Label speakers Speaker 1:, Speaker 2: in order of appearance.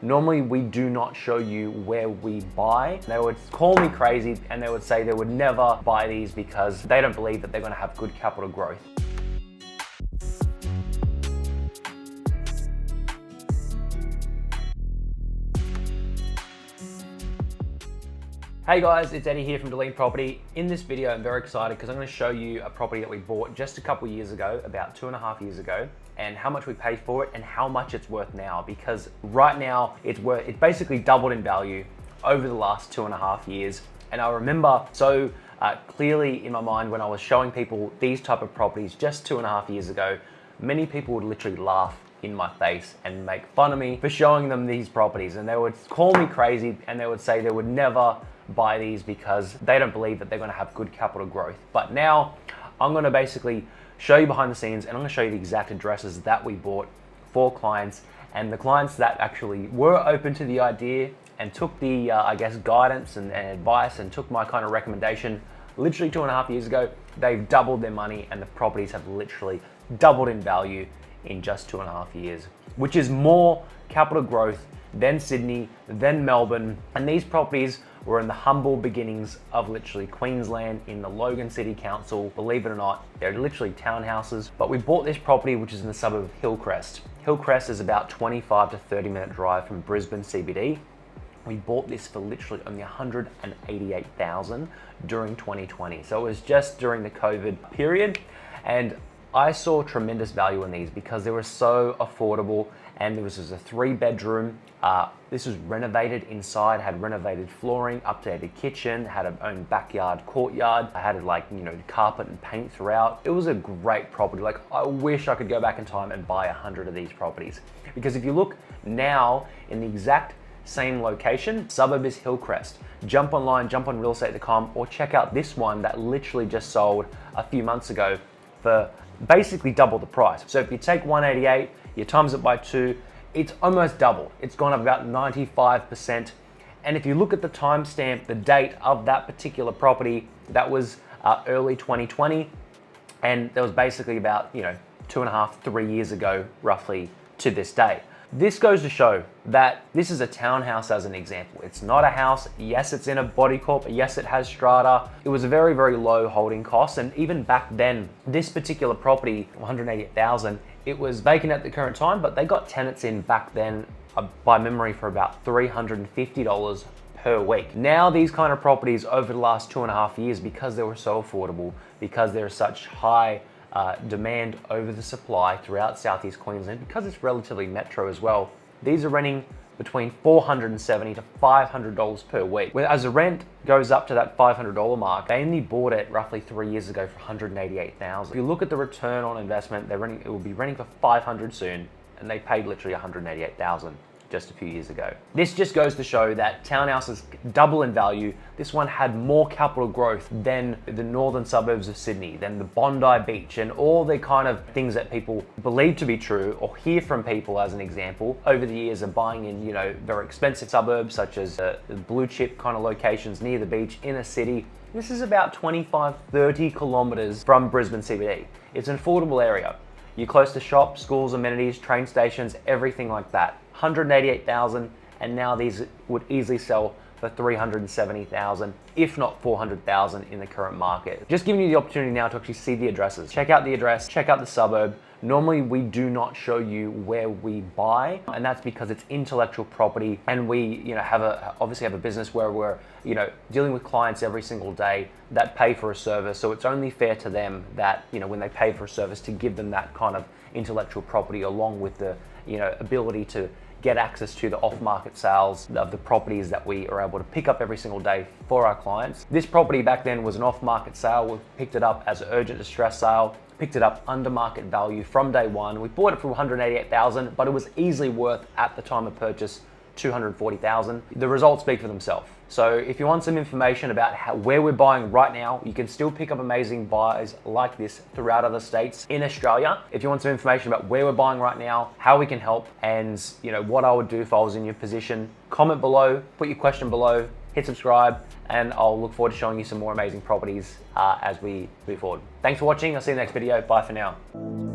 Speaker 1: Normally we do not show you where we buy. They would call me crazy and they would say they would never buy these because they don't believe that they're gonna have good capital growth. Hey guys, it's Eddie here from Deline Property. In this video, I'm very excited because I'm going to show you a property that we bought just a couple years ago, about 2.5 years ago, and how much we paid for it and how much it's worth now. Because right now, it basically doubled in value over the last 2.5 years. And I remember so clearly in my mind when I was showing people these type of properties just 2.5 years ago, many people would literally laugh in my face and make fun of me for showing them these properties. And they would call me crazy and they would say they would never buy these because they don't believe that they're going to have good capital growth. But now I'm going to basically show you behind the scenes and I'm going to show you the exact addresses that we bought for clients, and the clients that actually were open to the idea and took the I guess guidance and advice and took my kind of recommendation literally 2.5 years ago. They've doubled their money and the properties have literally doubled in value in just 2.5 years, which is more capital growth than Sydney, than Melbourne. And these properties were in the humble beginnings of literally Queensland in the Logan City Council. Believe it or not, they're literally townhouses. But we bought this property, which is in the suburb of Hillcrest. Hillcrest is about 25 to 30-minute drive from Brisbane CBD. We bought this for literally only $188,000 during 2020. So it was just during the COVID period. And I saw tremendous value in these because they were so affordable, and there was a 3-bedroom. This was renovated inside, had renovated flooring, updated kitchen, had an own backyard courtyard. I had carpet and paint throughout. It was a great property. Like, I wish I could go back in time and buy 100 of these properties. Because if you look now in the exact same location, suburb is Hillcrest. Jump online, jump on realestate.com, or check out this one that literally just sold a few months ago for basically double the price. So if you take 188, you times it by 2, it's almost double. It's gone up about 95%. And if you look at the timestamp, the date of that particular property, that was early 2020. And that was basically about 2.5, 3 years ago, roughly to this day. This goes to show that this is a townhouse as an example. It's not a house. Yes, it's in a body corp. Yes, it has strata. It was a very, very low holding cost. And even back then, this particular property, $188,000, it was vacant at the current time, but they got tenants in back then by memory for about $350 per week. Now these kind of properties over the last 2.5 years, because they were so affordable, because there's such high demand over the supply throughout Southeast Queensland, because it's relatively metro as well, these are renting between $470 to $500 per week. As the rent goes up to that $500 mark, they only bought it roughly 3 years ago for $188,000. If you look at the return on investment, it will be renting for $500 soon, and they paid literally $188,000 just a few years ago. This just goes to show that townhouses double in value. This one had more capital growth than the northern suburbs of Sydney, than the Bondi Beach, and all the kind of things that people believe to be true or hear from people as an example over the years of buying in, very expensive suburbs such as the blue chip kind of locations near the beach in a city. This is about 25, 30 kilometers from Brisbane CBD. It's an affordable area. You're close to shops, schools, amenities, train stations, everything like that. $188,000, and now these would easily sell for $370,000, if not $400,000 in the current market. Just giving you the opportunity now to actually see the addresses. Check out the address, check out the suburb. Normally we do not show you where we buy, and that's because it's intellectual property, and we obviously have a business where we're dealing with clients every single day that pay for a service. So it's only fair to them that when they pay for a service, to give them that kind of intellectual property along with the ability to get access to the off-market sales of the properties that we are able to pick up every single day for our clients. This property back then was an off-market sale. We picked it up as an urgent distress sale, picked it up under market value from day one. We bought it for $188,000, but it was easily worth, at the time of purchase, $240,000. The results speak for themselves. So if you want some information about where we're buying right now, you can still pick up amazing buys like this throughout other states in Australia. If you want some information about where we're buying right now, how we can help, and what I would do if I was in your position, comment below, put your question below, hit subscribe, and I'll look forward to showing you some more amazing properties as we move forward. Thanks for watching. I'll see you in the next video. Bye for now.